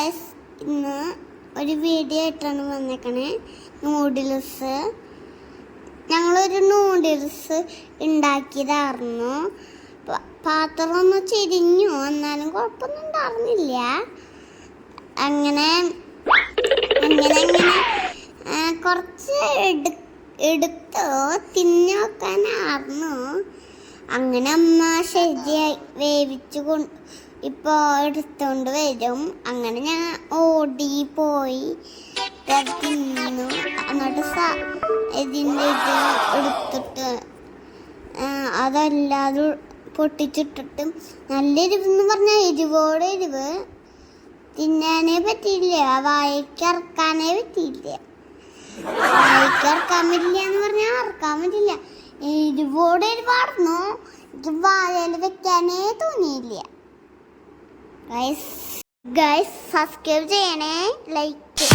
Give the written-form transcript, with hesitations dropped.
Guys, ഇന്ന് ഒരു video ആയിട്ടാണ് വന്നേക്കണേ. നൂഡിൽസ് ഞങ്ങളൊരു നൂഡിൽസ് ഉണ്ടാക്കിയതായിരുന്നു. പാത്രം ഒന്ന് ചെരിഞ്ഞു, എന്നാലും കുഴപ്പമൊന്നും ഉണ്ടായിരുന്നില്ല. അങ്ങനെ കുറച്ച് എടുത്ത് തിന്നു വെക്കാനായിരുന്നു. അങ്ങനെ അമ്മ ശരിയായി വേവിച്ചു ഇപ്പോൾ എടുത്തുകൊണ്ട് വരും. അങ്ങനെ ഞാൻ ഓടി പോയി തിന്നു. എന്നിട്ട് ഇതിൻ്റെ ഇത് എടുത്തിട്ട് അതല്ലാതെ പൊട്ടിച്ചിട്ടിട്ട് നല്ല എരിവെന്ന് പറഞ്ഞാൽ എരിവോടെ എരിവ് തിന്നാനേ പറ്റിയില്ല. വായിക്ക് ഇറക്കാനേ പറ്റിയില്ല. വായിക്ക് ഇറക്കാൻ പറ്റില്ല എന്ന് പറഞ്ഞാൽ ഇറക്കാൻ പറ്റില്ല. എരിവോടെ എരിവായിരുന്നു. എനിക്ക് വായയിൽ വെക്കാനേ തോന്നിയില്ല. ഗൈസ് സബ്സ്ക്രൈബ് ചെയ്യണേ, ലൈക്ക്